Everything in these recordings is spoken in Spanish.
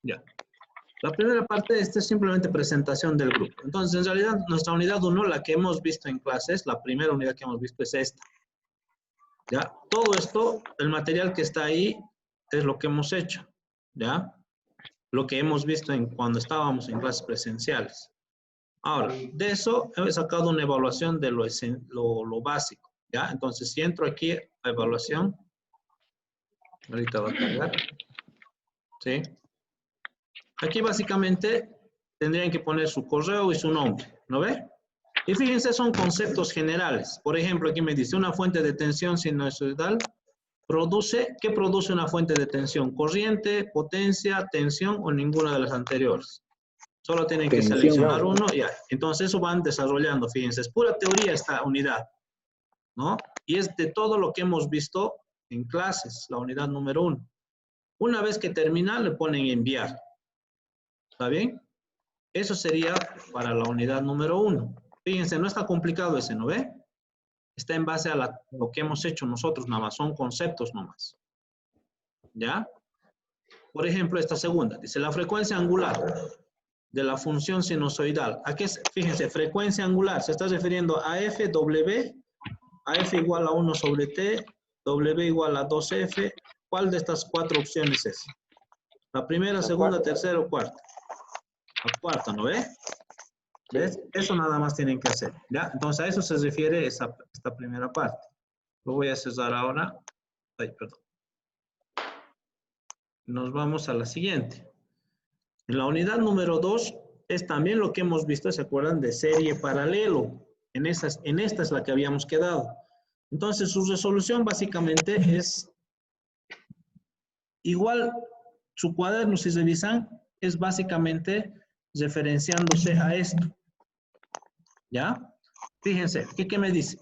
Ya. La primera parte, esta es simplemente presentación del grupo. Entonces, en realidad, nuestra unidad 1, la que hemos visto en clases, la primera unidad que hemos visto es esta. ¿Ya? Todo esto, el material que está ahí, es lo que hemos hecho. ¿Ya? Lo que hemos visto cuando estábamos en clases presenciales. Ahora, de eso he sacado una evaluación de lo básico. ¿Ya? Entonces, si entro aquí a evaluación, ahorita va a cargar. ¿Sí? Aquí básicamente tendrían que poner su correo y su nombre, ¿no ve? Y fíjense, son conceptos generales. Por ejemplo, aquí me dice una fuente de tensión sinusoidal produce, ¿qué produce una fuente de tensión? Corriente, potencia, tensión o ninguna de las anteriores. Solo tienen que seleccionar uno y ya. Entonces eso van desarrollando, fíjense, es pura teoría esta unidad, ¿no? Y es de todo lo que hemos visto en clases, la unidad número 1. Una vez que termina, le ponen enviar. ¿Está bien? Eso sería para la unidad número 1. Fíjense, no está complicado ese, ¿no ve? Está en base a lo que hemos hecho nosotros, nada más. Son conceptos nomás. ¿Ya? Por ejemplo, esta segunda. Dice, la frecuencia angular de la función sinusoidal. Aquí es, fíjense, frecuencia angular. Se está refiriendo a F, W, a F igual a 1 sobre T, W igual a 2F. ¿Cuál de estas cuatro opciones es? La primera, segunda, tercera o cuarta. La cuarta, ¿no ve? ¿Ves? Eso nada más tienen que hacer. ¿Ya? Entonces a eso se refiere esta primera parte. Lo voy a cerrar ahora. Ay, perdón. Nos vamos a la siguiente. En la unidad número 2 es también lo que hemos visto, ¿se acuerdan? De serie paralelo. En esta es la que habíamos quedado. Entonces su resolución básicamente es igual, su cuaderno, si revisan, es básicamente referenciándose a esto. ¿Ya? Fíjense, ¿qué me dice?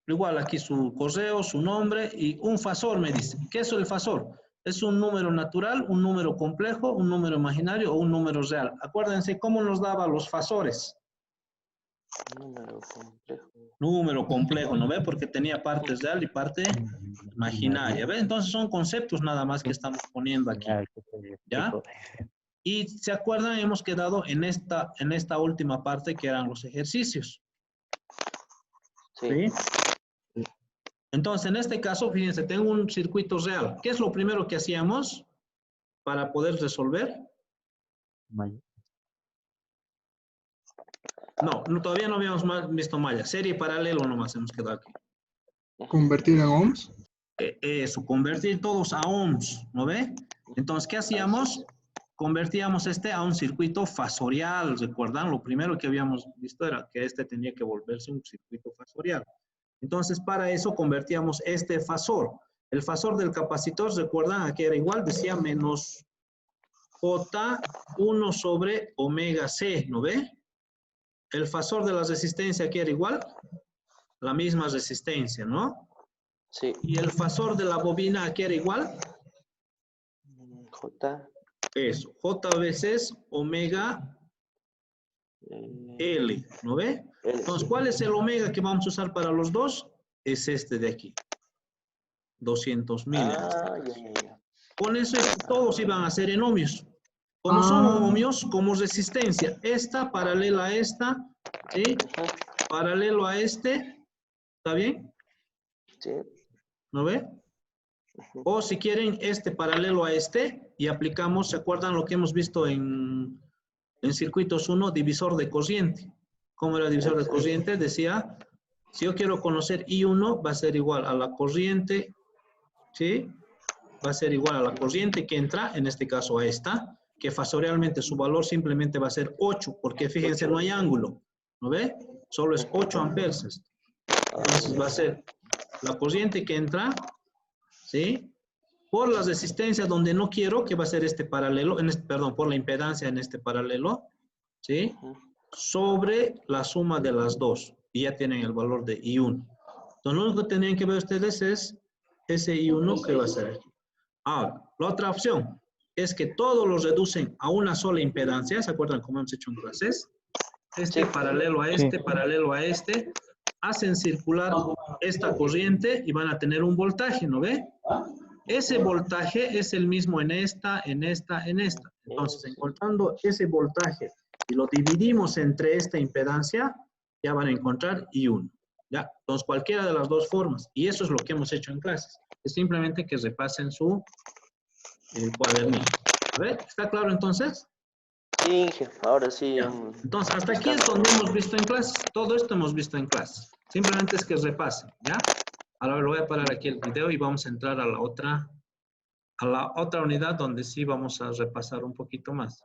Igual aquí su correo, su nombre y un fasor me dice. ¿Qué es el fasor? Es un número natural, un número complejo, un número imaginario o un número real. Acuérdense cómo nos daba los fasores. Número complejo. Número complejo, ¿no ve? Porque tenía parte real y parte imaginaria. ¿Ve? Entonces son conceptos nada más que estamos poniendo aquí. ¿Ya? Y se acuerdan, hemos quedado en esta última parte que eran los ejercicios. ¿Sí? Entonces, en este caso, fíjense, tengo un circuito real. ¿Qué es lo primero que hacíamos para poder resolver? No, todavía no habíamos visto malla. Serie paralelo nomás hemos quedado aquí. ¿Convertir a ohms? Eso, convertir todos a ohms, ¿no ve? Entonces, ¿qué hacíamos? Convertíamos a un circuito fasorial. ¿Recuerdan? Lo primero que habíamos visto era que tenía que volverse un circuito fasorial. Entonces, para eso convertíamos este fasor. El fasor del capacitor, ¿recuerdan? Aquí era igual, decía menos J1 sobre omega C, ¿no ve? El fasor de la resistencia aquí era igual, la misma resistencia, ¿no? Sí. Y el fasor de la bobina aquí era igual. J. Eso, J veces omega L, ¿no ve? Entonces, ¿cuál es el omega que vamos a usar para los dos? Es este de aquí. 200.000. Ya. Con eso todos iban a ser en ohmios. Como son ohmios, como resistencia, esta paralela a esta, ¿sí? Paralelo a este, ¿está bien? Sí. ¿No ve? O si quieren, este paralelo a este, y aplicamos, ¿se acuerdan lo que hemos visto en circuitos 1? Divisor de corriente. ¿Cómo era divisor de corriente? Decía, si yo quiero conocer I1, va a ser igual a la corriente, ¿sí? Va a ser igual a la corriente que entra, en este caso a esta, que fasorialmente su valor simplemente va a ser 8, porque fíjense, no hay ángulo, ¿no ve? Solo es 8 amperes. Entonces va a ser la corriente que entra, ¿sí? Por la resistencia donde no quiero, que va a ser este paralelo, perdón, por la impedancia en este paralelo, ¿sí? Sobre la suma de las dos, y ya tienen el valor de I1. Entonces, lo único que tenían que ver ustedes es ese I1 que va a ser aquí. Ahora, la otra opción es que todos los reducen a una sola impedancia. ¿Se acuerdan cómo hemos hecho en clases? Paralelo a este, paralelo a este. Hacen circular esta corriente y van a tener un voltaje, ¿no ve? Ese voltaje es el mismo en esta, en esta, en esta. Entonces, encontrando ese voltaje y lo dividimos entre esta impedancia, ya van a encontrar I1. ¿Ya? Entonces, cualquiera de las dos formas. Y eso es lo que hemos hecho en clases. Es simplemente que repasen su cuadernillo. A ver, ¿está claro entonces? Sí, Inge, ahora sí. Ya. Entonces, hasta aquí es donde hemos visto en clases. Todo esto hemos visto en clases. Simplemente es que repasen, ¿ya? Ahora lo voy a parar aquí el video y vamos a entrar a la otra unidad donde sí vamos a repasar un poquito más.